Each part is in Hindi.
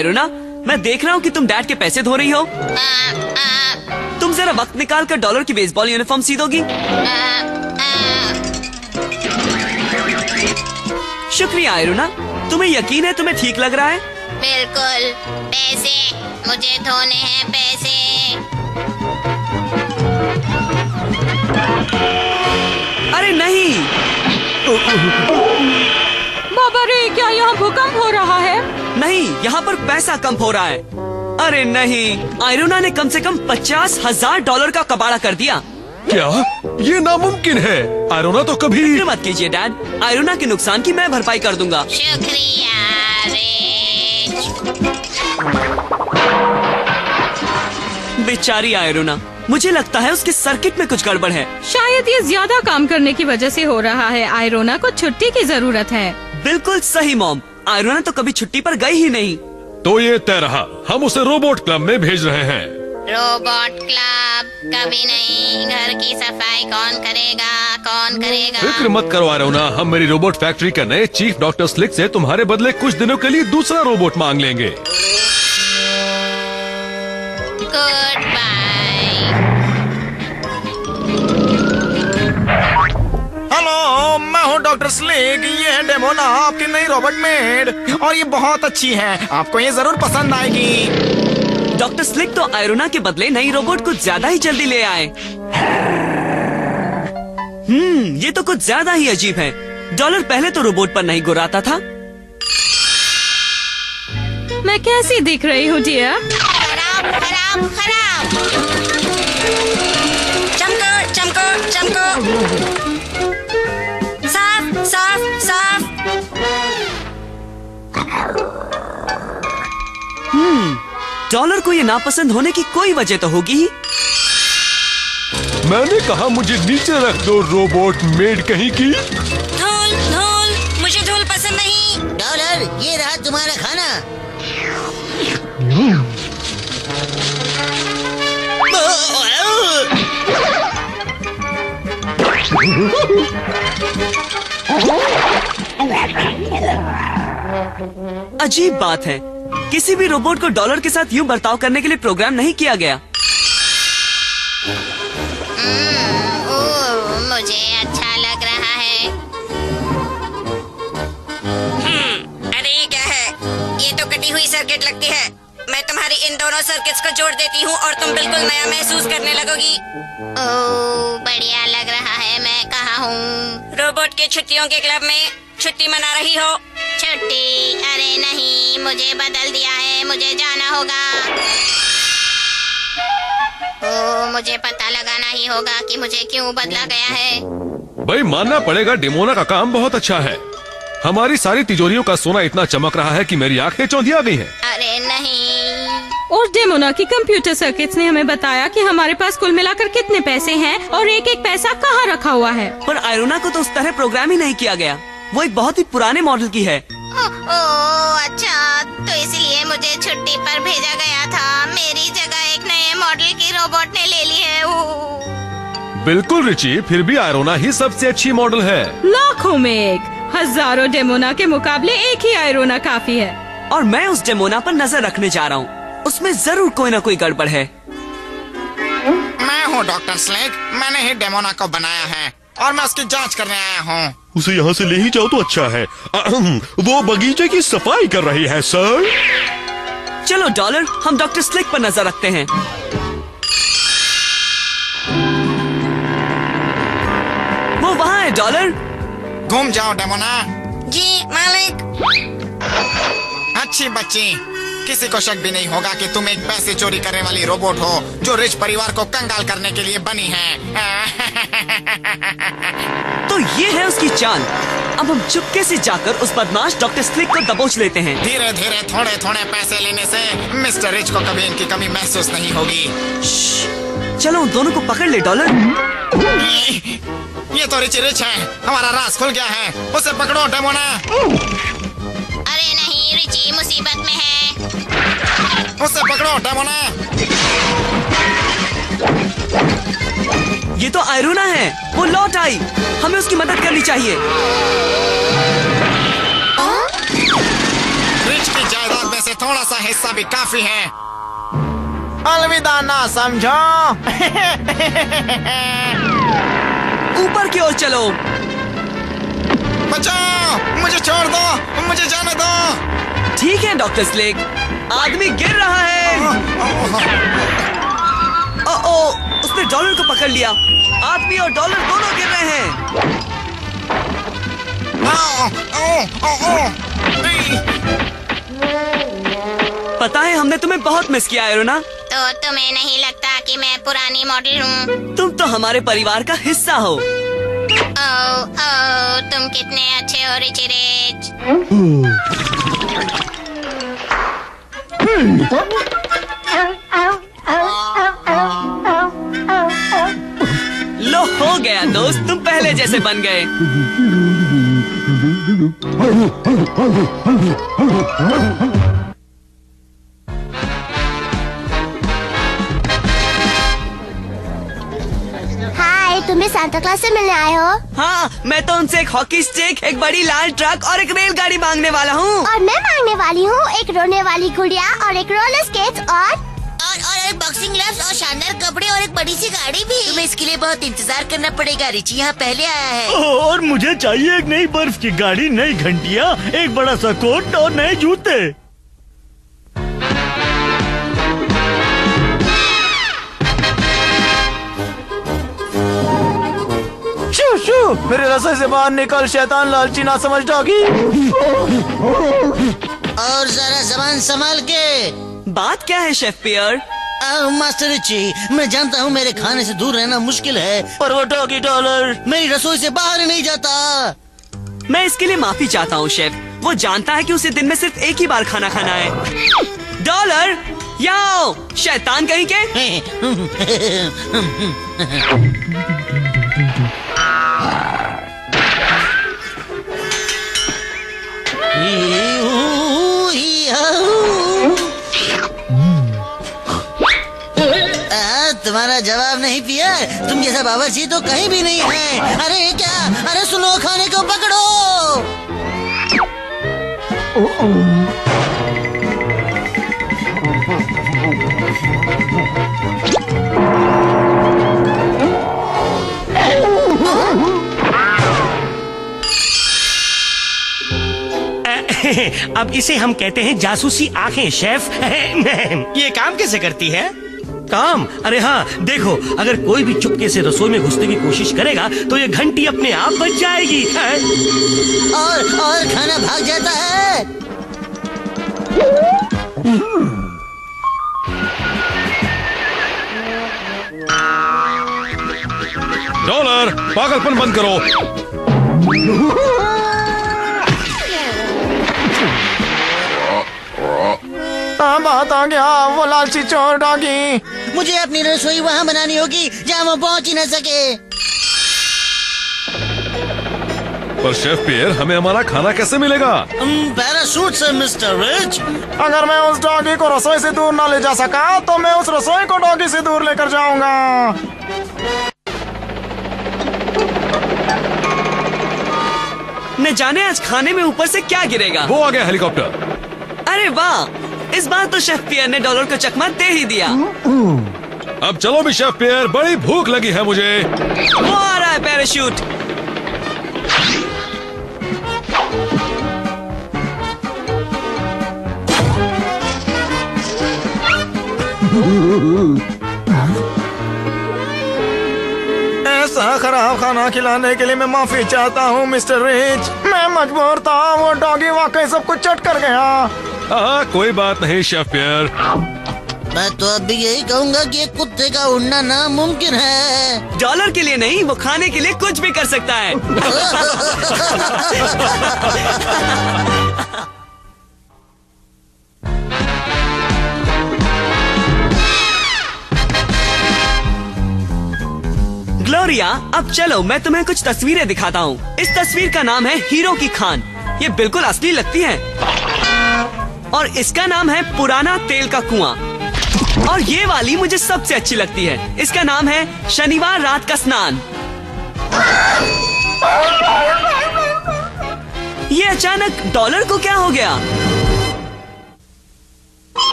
आयरोना, मैं देख रहा हूँ कि तुम डैड के पैसे धो रही हो। तुम जरा वक्त निकाल कर डॉलर की बेसबॉल यूनिफॉर्म सी दोगी? शुक्रिया आयरोना, तुम्हें यकीन है तुम्हें ठीक लग रहा है? बिल्कुल। पैसे मुझे धोने हैं, पैसे। अरे नहीं। बाबा रे, क्या यहाँ भूकंप हो रहा है? नहीं, यहाँ पर पैसा कम हो रहा है। अरे नहीं, आयरोना ने कम से कम $50,000 का कबाड़ा कर दिया। क्या ये नामुमकिन है? आयरोना तो कभी। फिक्र मत कीजिए डैड, आयरोना के नुकसान की मैं भरपाई कर दूंगा। शुक्रिया रिच। बेचारी आयरोना, मुझे लगता है उसके सर्किट में कुछ गड़बड़ है। शायद ये ज्यादा काम करने की वजह से हो रहा है। आयरोना को छुट्टी की जरूरत है। बिल्कुल सही मॉम, आयरोना तो कभी छुट्टी पर गई ही नहीं। तो ये तय रहा, हम उसे रोबोट क्लब में भेज रहे हैं। Robot club? कभी नहीं। घर की सफाई कौन करेगा, कौन करेगा? फिक्र मत करो आयरोना, हम मेरी रोबोट फैक्ट्री के नए चीफ डॉक्टर स्लिक से तुम्हारे बदले कुछ दिनों के लिए दूसरा रोबोट मांग लेंगे। Good bye. हेलो, मैं हूँ डॉक्टर स्लिक। ये है डेमोना, आपकी नई रोबोट मेड, और ये बहुत अच्छी है। आपको ये जरूर पसंद आएगी। डॉक्टर स्लिक तो आयरोना के बदले नई रोबोट कुछ ज्यादा ही जल्दी ले आए। ये तो कुछ ज्यादा ही अजीब है। डॉलर पहले तो रोबोट पर नहीं गुर्राता था। मैं कैसी दिख रही हूँ डियर? खराब खराब खराब। चमको चमको चमको। साफ साफ साफ। डॉलर को ये नापसंद होने की कोई वजह तो होगी ही। मैंने कहा मुझे नीचे रख दो रोबोट मेड कहीं की। धूल धूल, मुझे धूल पसंद नहीं। डॉलर, ये रहा तुम्हारा खाना। अजीब बात है, किसी भी रोबोट को डॉलर के साथ यूं बर्ताव करने के लिए प्रोग्राम नहीं किया गया। मुझे अच्छा लग रहा है। अरे ये क्या है? ये तो कटी हुई सर्किट लगती है। मैं तुम्हारी इन दोनों सर्किट्स को जोड़ देती हूँ और तुम बिल्कुल नया महसूस करने लगोगी। ओह, बढ़िया लग रहा है। मैं कहाँ हूँ? रोबोट के छुट्टियों के क्लब में छुट्टी मना रही हो? छुट्टी? अरे नहीं, मुझे बदल दिया है, मुझे जाना होगा। ओह, मुझे पता लगाना ही होगा कि मुझे क्यों बदला गया है। भाई मानना पड़ेगा, डेमोना का काम बहुत अच्छा है। हमारी सारी तिजोरियों का सोना इतना चमक रहा है कि मेरी आंखें चौंधिया गई हैं। अरे नहीं। और डेमोना की कंप्यूटर सर्किट्स ने हमें बताया कि हमारे पास कुल मिलाकर कितने पैसे हैं और एक एक पैसा कहाँ रखा हुआ है। पर आयरोना को तो उस तरह प्रोग्राम ही नहीं किया गया। वो एक बहुत ही पुराने मॉडल की है। ओह अच्छा, तो इसलिए मुझे छुट्टी पर भेजा गया था। मेरी जगह एक नए मॉडल की रोबोट ने ले ली है। बिल्कुल रिची, फिर भी आयरोना ही सबसे अच्छी मॉडल है। लाखों में एक, हजारों डेमोना के मुकाबले एक ही आयरोना काफी है। और मैं उस डेमोना पर नजर रखने जा रहा हूँ। उसमें जरूर कोई न कोई गड़बड़ है। मैं हूँ डॉक्टर स्लिक। मैंने ही डेमोना को बनाया है और मैं उसकी जांच करने आया हूँ। उसे यहाँ से ले ही जाओ तो अच्छा है। वो बगीचे की सफाई कर रही है सर। चलो डॉलर, हम डॉक्टर स्लिक पर नजर रखते हैं। वो वहाँ है डॉलर। घूम जाओ डेमोना। जी मालिक। अच्छी बच्ची, किसी को शक भी नहीं होगा कि तुम एक पैसे चोरी करने वाली रोबोट हो जो रिच परिवार को कंगाल करने के लिए बनी है। तो ये है उसकी चाल। अब हम चुपके से जाकर उस बदमाश डॉक्टर स्लिक को दबोच लेते हैं। धीरे धीरे थोड़े थोड़े पैसे लेने से मिस्टर रिच को कभी इनकी कमी महसूस नहीं होगी। चलो उन दोनों को पकड़ ले डॉलर। ये तो रिच है। हमारा राज खुल गया है। उसे पकड़ो डेमोना। अरे नहीं, रिची मुसीबत में है। उसे पकड़ो डेमोना। ये तो आयरोना है, वो लौट आई। हमें उसकी मदद करनी चाहिए। रिच की जायदाद में से थोड़ा सा हिस्सा भी काफी है। अलविदा ना समझो। ऊपर की ओर चलो। बचाओ, मुझे छोड़ दो, मुझे जाने दो। ठीक है डॉक्टर स्लेक, आदमी गिर रहा है। ओ, उसने डॉलर को पकड़ लिया। आदमी और डॉलर दोनों गिर रहे हैं। पता है हमने तुम्हें बहुत मिस किया एरोना। तो तुम्हें नहीं लगता कि मैं पुरानी मॉडल हूँ? तुम तो हमारे परिवार का हिस्सा हो। ओ, तुम कितने अच्छे हो रिची रिच। लो हो गया दोस्त, तुम पहले जैसे बन गए। हाय, तुम्हें सांता क्लॉज से मिलने आए हो? हाँ, मैं तो उनसे एक हॉकी स्टिक, एक बड़ी लाल ट्रक और एक रेलगाड़ी मांगने वाला हूँ। और मैं मांगने वाली हूँ एक रोने वाली गुड़िया और एक रोलर स्केट्स और एक बॉक्सिंग ग्लव्स और शानदार कपड़े और एक बड़ी सी गाड़ी भी। तुम्हें इसके लिए बहुत इंतजार करना पड़ेगा, रिची यहाँ पहले आया है। और मुझे चाहिए एक नई बर्फ की गाड़ी, नई घंटियाँ, एक बड़ा सा कोट और नए जूते। शू शू, मेरे रसोई से बाहर निकल शैतान लालची ना समझ डॉगी। और जरा जबान संभाल के। बात क्या है शेफ पियर? मास्टर रिची, मैं जानता हूँ मेरे खाने से दूर रहना मुश्किल है, पर वो डॉगी डॉलर मेरी रसोई से बाहर नहीं जाता। मैं इसके लिए माफी चाहता हूँ शेफ। वो जानता है कि उसे दिन में सिर्फ एक ही बार खाना खाना है। डॉलर, यहाँ आओ, शैतान कहीं के। तुम्हारा जवाब नहीं पिया, तुम जैसा बावर्ची तो कहीं भी नहीं है। अरे क्या, अरे सुनो, खाने को पकड़ो। अब इसे हम कहते हैं जासूसी आंखें शेफ। ये काम कैसे करती है? काम? अरे हाँ, देखो, अगर कोई भी चुपके से रसोई में घुसने की कोशिश करेगा तो ये घंटी अपने आप बच जाएगी। और खाना भाग जाता है। डॉलर, पागलपन बंद करो। बात आ गया, वो लालची चोर डॉगी। मुझे अपनी रसोई वहाँ बनानी होगी जहाँ वो पहुँच ही न सके। पर शेफ पियर, हमें हमारा खाना कैसे मिलेगा? पैराशूट से मिस्टर रिच। अगर मैं उस डॉगी को रसोई से दूर ना ले जा सका तो मैं उस रसोई को डॉगी से दूर लेकर जाऊंगा। न जाने आज खाने में ऊपर से क्या गिरेगा। वो आ गया हेलीकॉप्टर। अरे वाह, इस बार तो शेफ पियर ने डॉलर को चकमा दे ही दिया। अब चलो भी शेफ पियर, बड़ी भूख लगी है मुझे। वो आ रहा है पैराशूट। ऐसा खराब खाना खिलाने के लिए मैं माफी चाहता हूँ मिस्टर रिच। मैं मजबूर था, वो डॉगी वाकई सब कुछ चट कर गया। हाँ, कोई बात नहीं शेफ पियर। मैं तो अब भी यही कहूँगा कि एक कुत्ते का उड़ना नामुमकिन है। डॉलर के लिए नहीं, वो खाने के लिए कुछ भी कर सकता है। ग्लोरिया, अब चलो मैं तुम्हें कुछ तस्वीरें दिखाता हूँ। इस तस्वीर का नाम है हीरो की खान। ये बिल्कुल असली लगती है। और इसका नाम है पुराना तेल का कुआं। और ये वाली मुझे सबसे अच्छी लगती है। इसका नाम है शनिवार रात का स्नान। ये अचानक डॉलर को क्या हो गया?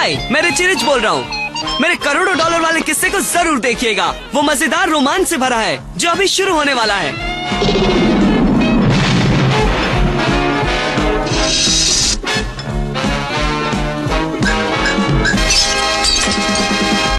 हाय, मैं रिची रिच बोल रहा हूँ। मेरे करोड़ों डॉलर वाले किस्से को जरूर देखिएगा। वो मजेदार रोमांच से भरा है जो अभी शुरू होने वाला है।